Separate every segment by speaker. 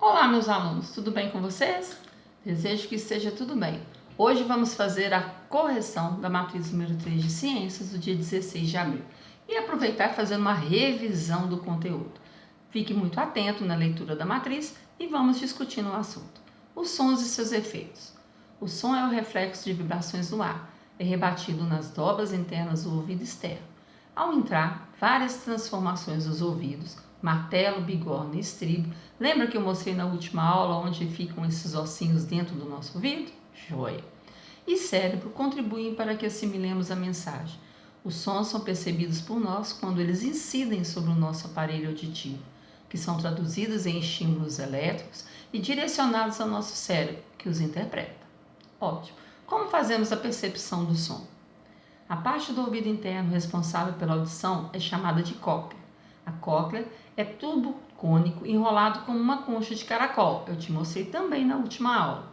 Speaker 1: Olá, meus alunos, tudo bem com vocês? Desejo que esteja tudo bem. Hoje vamos fazer a correção da matriz número 3 de Ciências do dia 16 de abril e aproveitar e fazer uma revisão do conteúdo. Fique muito atento na leitura da matriz e vamos discutindo o assunto. Os sons e seus efeitos. O som é o reflexo de vibrações no ar, é rebatido nas dobras internas do ouvido externo. Ao entrar, várias transformações dos ouvidos, martelo, bigorna e estribo. Lembra que eu mostrei na última aula onde ficam esses ossinhos dentro do nosso ouvido? Joia! E cérebro contribuem para que assimilemos a mensagem. Os sons são percebidos por nós quando eles incidem sobre o nosso aparelho auditivo, que são traduzidos em estímulos elétricos e direcionados ao nosso cérebro, que os interpreta. Ótimo! Como fazemos a percepção do som? A parte do ouvido interno responsável pela audição é chamada de cóclea. A cóclea é tubo cônico enrolado como uma concha de caracol. Eu te mostrei também na última aula.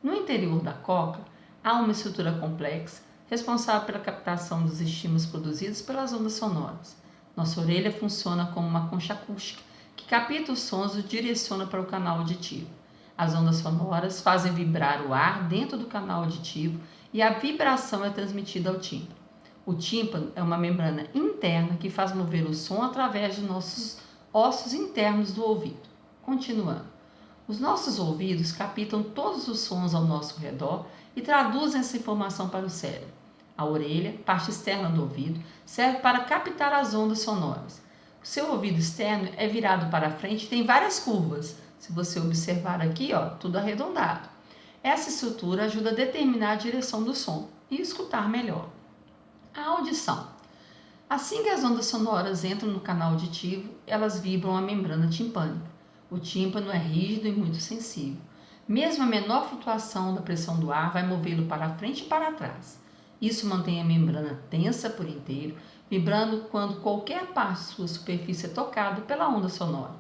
Speaker 1: No interior da cóclea há uma estrutura complexa responsável pela captação dos estímulos produzidos pelas ondas sonoras. Nossa orelha funciona como uma concha acústica que capta os sons e direciona para o canal auditivo. As ondas sonoras fazem vibrar o ar dentro do canal auditivo e a vibração é transmitida ao tímpano. O tímpano é uma membrana interna que faz mover o som através de nossos ossos internos do ouvido. Continuando. Os nossos ouvidos captam todos os sons ao nosso redor e traduzem essa informação para o cérebro. A orelha, parte externa do ouvido, serve para captar as ondas sonoras. O seu ouvido externo é virado para frente e tem várias curvas. Se você observar aqui, tudo arredondado. Essa estrutura ajuda a determinar a direção do som e escutar melhor. A audição. Assim que as ondas sonoras entram no canal auditivo, elas vibram a membrana timpânica. O tímpano é rígido e muito sensível. Mesmo a menor flutuação da pressão do ar vai movê-lo para frente e para trás. Isso mantém a membrana tensa por inteiro, vibrando quando qualquer parte de sua superfície é tocada pela onda sonora.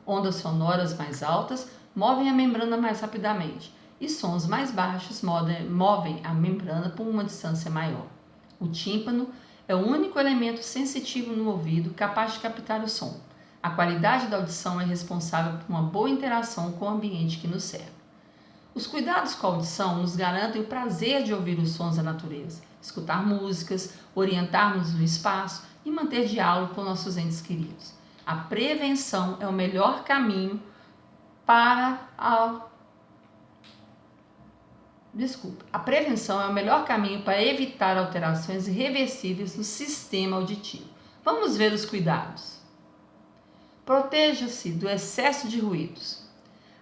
Speaker 1: Ondas sonoras mais altas movem a membrana mais rapidamente e sons mais baixos movem a membrana por uma distância maior. O tímpano é o único elemento sensitivo no ouvido capaz de captar o som. A qualidade da audição é responsável por uma boa interação com o ambiente que nos cerca. Os cuidados com a audição nos garantem o prazer de ouvir os sons da natureza, escutar músicas, orientar-nos no espaço e manter diálogo com nossos entes queridos. A prevenção é o melhor caminho para evitar alterações irreversíveis no sistema auditivo. Vamos ver os cuidados. Proteja-se do excesso de ruídos.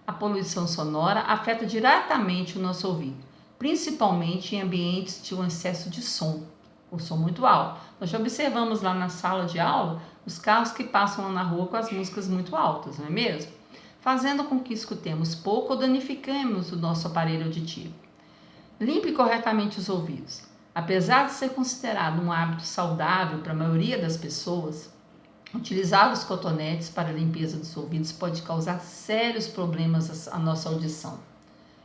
Speaker 1: A poluição sonora afeta diretamente o nosso ouvido, principalmente em ambientes de um excesso de som, o som muito alto. Nós já observamos lá na sala de aula os carros que passam lá na rua com as músicas muito altas, não é mesmo? Fazendo com que escutemos pouco ou danificamos o nosso aparelho auditivo. Limpe corretamente os ouvidos. Apesar de ser considerado um hábito saudável para a maioria das pessoas, utilizar os cotonetes para a limpeza dos ouvidos pode causar sérios problemas à nossa audição.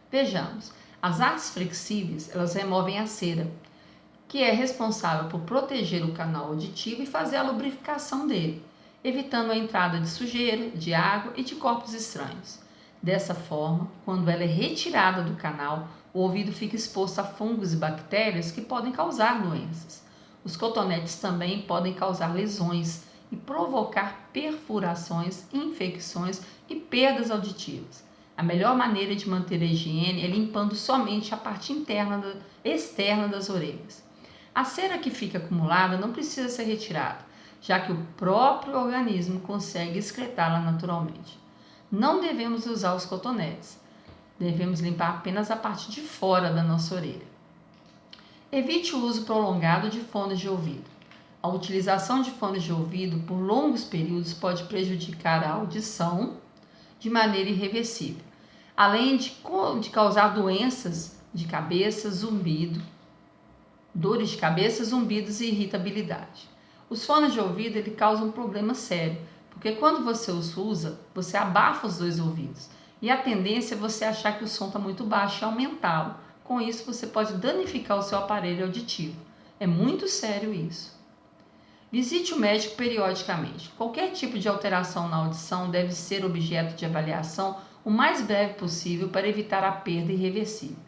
Speaker 1: Vejamos, as hastes flexíveis, elas removem a cera, que é responsável por proteger o canal auditivo e fazer a lubrificação dele, evitando a entrada de sujeira, de água e de corpos estranhos. Dessa forma, quando ela é retirada do canal, o ouvido fica exposto a fungos e bactérias que podem causar doenças. Os cotonetes também podem causar lesões e provocar perfurações, infecções e perdas auditivas. A melhor maneira de manter a higiene é limpando somente a parte externa das orelhas. A cera que fica acumulada não precisa ser retirada, já que o próprio organismo consegue excretá-la naturalmente. Não devemos usar os cotonetes. Devemos limpar apenas a parte de fora da nossa orelha. Evite o uso prolongado de fones de ouvido. A utilização de fones de ouvido por longos períodos pode prejudicar a audição de maneira irreversível, além de causar doenças de cabeça, dores de cabeça, zumbidos e irritabilidade. Os fones de ouvido causam um problema sério, porque quando você os usa, você abafa os dois ouvidos. E a tendência é você achar que o som está muito baixo e aumentá-lo. Com isso, você pode danificar o seu aparelho auditivo. É muito sério isso. Visite o médico periodicamente. Qualquer tipo de alteração na audição deve ser objeto de avaliação o mais breve possível para evitar a perda irreversível.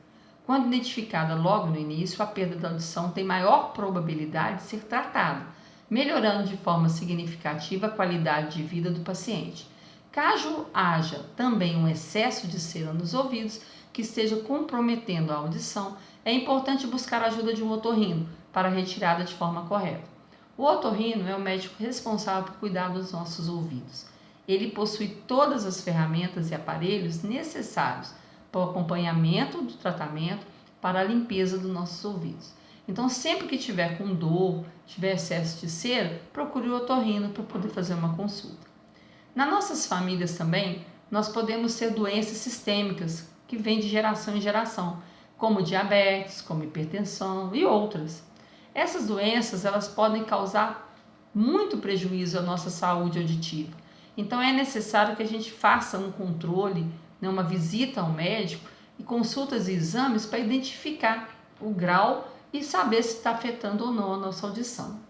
Speaker 1: Quando identificada logo no início, a perda da audição tem maior probabilidade de ser tratada, melhorando de forma significativa a qualidade de vida do paciente. Caso haja também um excesso de cera nos ouvidos que esteja comprometendo a audição, é importante buscar a ajuda de um otorrino para a retirada de forma correta. O otorrino é o médico responsável por cuidar dos nossos ouvidos. Ele possui todas as ferramentas e aparelhos necessários para o acompanhamento do tratamento para a limpeza dos nossos ouvidos. Então, sempre que tiver com dor, tiver excesso de cera, procure o otorrino para poder fazer uma consulta. Nas nossas famílias também, nós podemos ter doenças sistêmicas que vêm de geração em geração, como diabetes, como hipertensão e outras. Essas doenças, elas podem causar muito prejuízo à nossa saúde auditiva. Então é necessário que a gente faça um controle, uma visita ao médico e consultas e exames para identificar o grau e saber se está afetando ou não a nossa audição.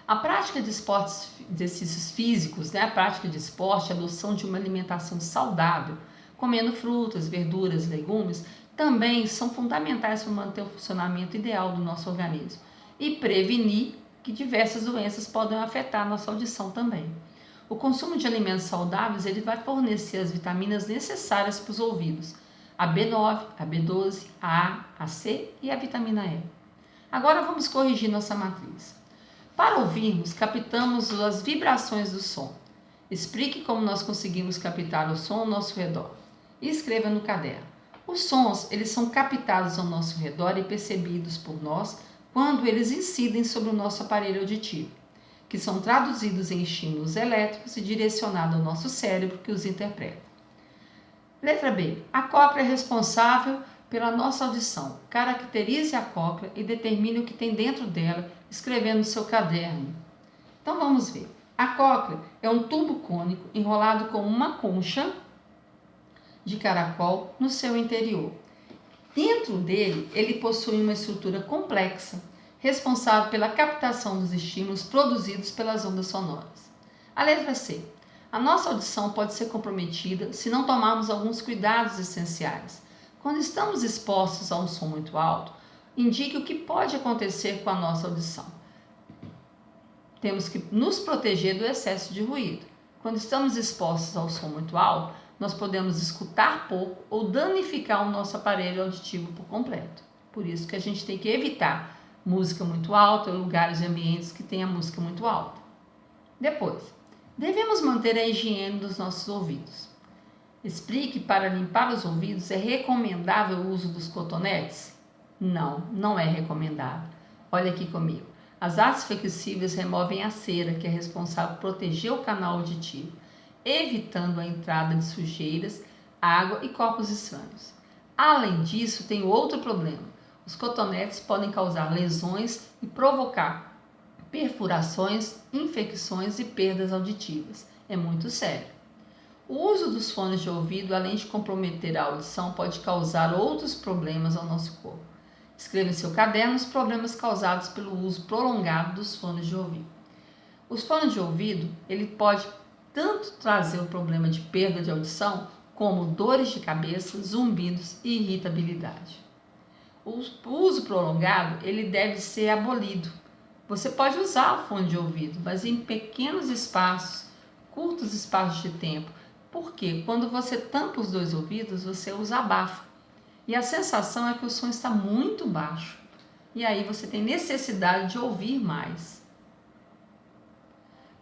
Speaker 1: A prática de esportes, de exercícios físicos, a prática de esporte, a adoção de uma alimentação saudável, comendo frutas, verduras, legumes, também são fundamentais para manter o funcionamento ideal do nosso organismo e prevenir que diversas doenças podem afetar a nossa audição também. O consumo de alimentos saudáveis ele vai fornecer as vitaminas necessárias para os ouvidos, a B9, a B12, a A, a C e a vitamina E. Agora vamos corrigir nossa matriz. Para ouvirmos, captamos as vibrações do som. Explique como nós conseguimos captar o som ao nosso redor. E escreva no caderno. Os sons, eles são captados ao nosso redor e percebidos por nós quando eles incidem sobre o nosso aparelho auditivo, que são traduzidos em estímulos elétricos e direcionados ao nosso cérebro que os interpreta. Letra B. A cóclea é responsável pela nossa audição. Caracterize a cóclea e determine o que tem dentro dela, escrevendo no seu caderno. Então vamos ver. A cóclea é um tubo cônico enrolado com uma concha de caracol no seu interior. Dentro dele, ele possui uma estrutura complexa, responsável pela captação dos estímulos produzidos pelas ondas sonoras. A letra C. A nossa audição pode ser comprometida se não tomarmos alguns cuidados essenciais. Quando estamos expostos a um som muito alto, indique o que pode acontecer com a nossa audição. Temos que nos proteger do excesso de ruído. Quando estamos expostos ao som muito alto, nós podemos escutar pouco ou danificar o nosso aparelho auditivo por completo. Por isso que a gente tem que evitar música muito alta, lugares e ambientes que tenham música muito alta. Depois, devemos manter a higiene dos nossos ouvidos. Explique para limpar os ouvidos, é recomendável o uso dos cotonetes? Não, não é recomendável. Olha aqui comigo. As hastes flexíveis removem a cera, que é responsável por proteger o canal auditivo, evitando a entrada de sujeiras, água e corpos estranhos. Além disso, tem outro problema. Os cotonetes podem causar lesões e provocar perfurações, infecções e perdas auditivas. É muito sério. O uso dos fones de ouvido, além de comprometer a audição, pode causar outros problemas ao nosso corpo. Escreva em seu caderno os problemas causados pelo uso prolongado dos fones de ouvido. Os fones de ouvido, ele pode tanto trazer o problema de perda de audição, como dores de cabeça, zumbidos e irritabilidade. O uso prolongado, ele deve ser abolido. Você pode usar o fone de ouvido, mas em pequenos espaços, curtos espaços de tempo, porque quando você tampa os dois ouvidos, você usa abafo. E a sensação é que o som está muito baixo. E aí você tem necessidade de ouvir mais.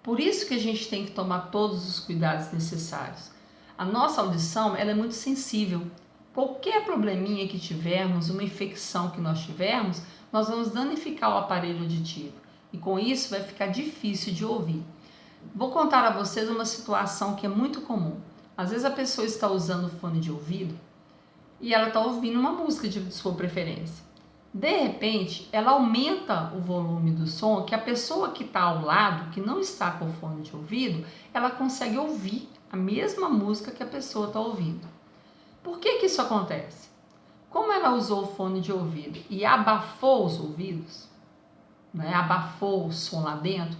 Speaker 1: Por isso que a gente tem que tomar todos os cuidados necessários. A nossa audição ela é muito sensível. Qualquer probleminha que tivermos, uma infecção que nós tivermos, nós vamos danificar o aparelho auditivo. E com isso vai ficar difícil de ouvir. Vou contar a vocês uma situação que é muito comum. Às vezes a pessoa está usando fone de ouvido e ela está ouvindo uma música de sua preferência. De repente, ela aumenta o volume do som que a pessoa que está ao lado, que não está com fone de ouvido, ela consegue ouvir a mesma música que a pessoa está ouvindo. Por que isso acontece? Como ela usou o fone de ouvido e abafou os ouvidos, né, abafou o som lá dentro,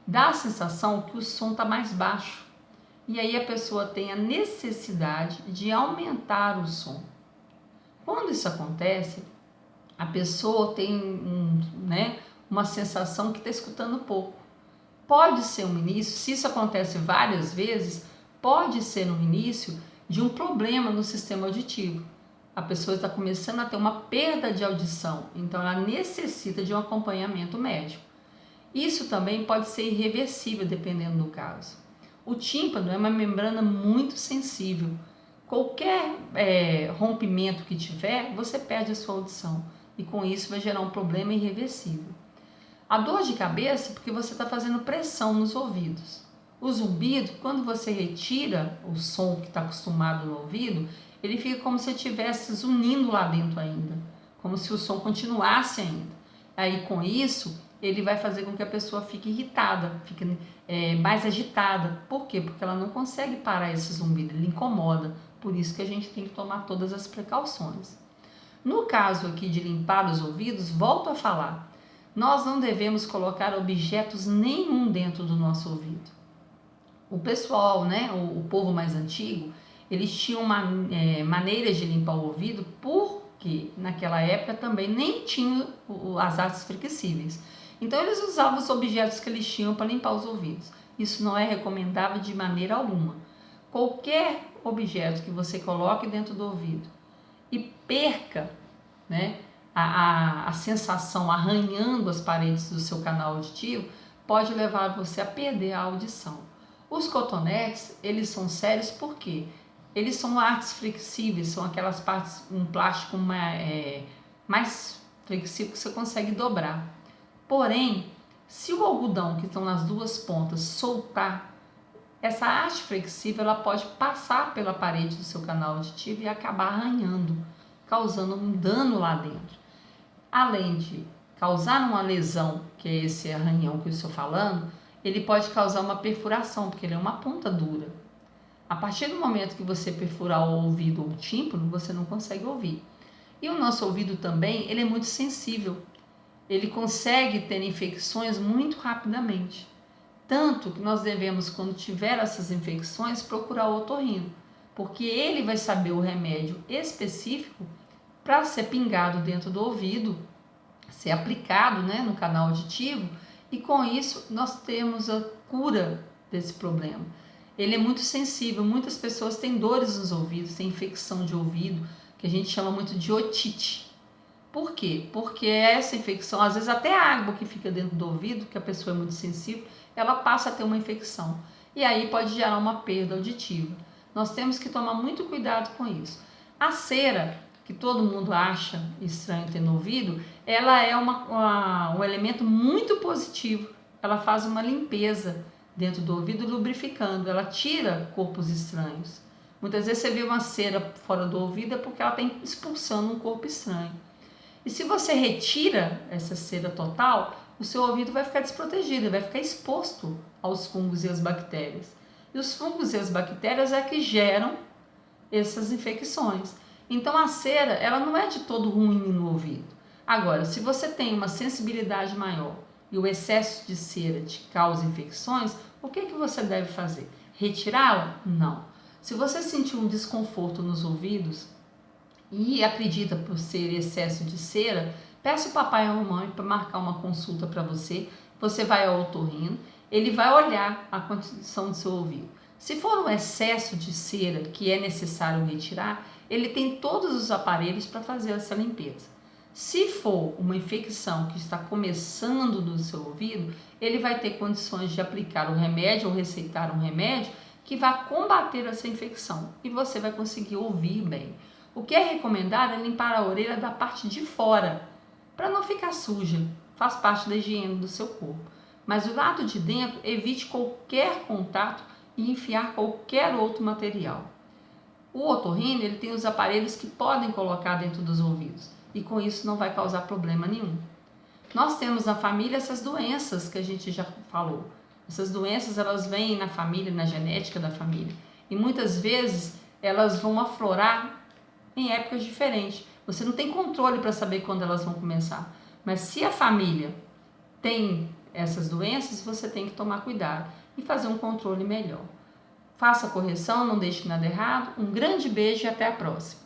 Speaker 1: dá a sensação que o som está mais baixo. E aí a pessoa tem a necessidade de aumentar o som. Quando isso acontece, a pessoa tem uma sensação que está escutando pouco. Pode ser um início, se isso acontece várias vezes, pode ser um início de um problema no sistema auditivo. A pessoa está começando a ter uma perda de audição, então ela necessita de um acompanhamento médico. Isso também pode ser irreversível, dependendo do caso. O tímpano é uma membrana muito sensível. Qualquer rompimento que tiver, você perde a sua audição. E com isso vai gerar um problema irreversível. A dor de cabeça é porque você está fazendo pressão nos ouvidos. O zumbido, quando você retira o som que está acostumado no ouvido, ele fica como se estivesse zunindo lá dentro ainda. Como se o som continuasse ainda. Aí com isso, ele vai fazer com que a pessoa fique irritada, fique mais agitada. Por quê? Porque ela não consegue parar esse zumbido, ele incomoda. Por isso que a gente tem que tomar todas as precauções. No caso aqui de limpar os ouvidos, volto a falar, nós não devemos colocar objetos nenhum dentro do nosso ouvido. O pessoal, o povo mais antigo, eles tinham maneiras de limpar o ouvido porque naquela época também nem tinham as hastes flexíveis. Então eles usavam os objetos que eles tinham para limpar os ouvidos. Isso não é recomendável de maneira alguma. Qualquer objeto que você coloque dentro do ouvido e perca a sensação arranhando as paredes do seu canal auditivo, pode levar você a perder a audição. Os cotonetes, eles são sérios porque eles são artes flexíveis, são aquelas partes, um plástico mais flexível que você consegue dobrar. Porém, se o algodão que estão nas duas pontas soltar, essa haste flexível ela pode passar pela parede do seu canal auditivo e acabar arranhando, causando um dano lá dentro. Além de causar uma lesão, que é esse arranhão que eu estou falando, ele pode causar uma perfuração, porque ele é uma ponta dura. A partir do momento que você perfurar o ouvido ou o tímpano, você não consegue ouvir. E o nosso ouvido também, ele é muito sensível. Ele consegue ter infecções muito rapidamente. Tanto que nós devemos, quando tiver essas infecções, procurar o otorrino, porque ele vai saber o remédio específico para ser pingado dentro do ouvido, ser aplicado no canal auditivo, e com isso nós temos a cura desse problema. Ele é muito sensível, muitas pessoas têm dores nos ouvidos, têm infecção de ouvido, que a gente chama muito de otite. Por quê? Porque essa infecção, às vezes até a água que fica dentro do ouvido, que a pessoa é muito sensível, ela passa a ter uma infecção. E aí pode gerar uma perda auditiva. Nós temos que tomar muito cuidado com isso. A cera, que todo mundo acha estranho ter no ouvido, ela é um elemento muito positivo. Ela faz uma limpeza dentro do ouvido, lubrificando. Ela tira corpos estranhos. Muitas vezes você vê uma cera fora do ouvido é porque ela está expulsando um corpo estranho. E se você retira essa cera total, o seu ouvido vai ficar desprotegido, vai ficar exposto aos fungos e às bactérias. E os fungos e as bactérias é que geram essas infecções. Então a cera, ela não é de todo ruim no ouvido. Agora, se você tem uma sensibilidade maior e o excesso de cera te causa infecções, o que você deve fazer? Retirá-la? Não. Se você sentir um desconforto nos ouvidos e acredita por ser excesso de cera, peça o papai ou a mamãe para marcar uma consulta para você. Você vai ao otorrino, ele vai olhar a condição do seu ouvido. Se for um excesso de cera que é necessário retirar, ele tem todos os aparelhos para fazer essa limpeza. Se for uma infecção que está começando no seu ouvido, ele vai ter condições de aplicar um remédio ou receitar um remédio que vai combater essa infecção e você vai conseguir ouvir bem. O que é recomendado é limpar a orelha da parte de fora, para não ficar suja, faz parte da higiene do seu corpo. Mas do lado de dentro, evite qualquer contato e enfiar qualquer outro material. O otorrino, ele tem os aparelhos que podem colocar dentro dos ouvidos e com isso não vai causar problema nenhum. Nós temos na família essas doenças que a gente já falou. Essas doenças, elas vêm na família, na genética da família. E muitas vezes elas vão aflorar em épocas diferentes. Você não tem controle para saber quando elas vão começar. Mas se a família tem essas doenças, você tem que tomar cuidado e fazer um controle melhor. Faça a correção, não deixe nada errado. Um grande beijo e até a próxima.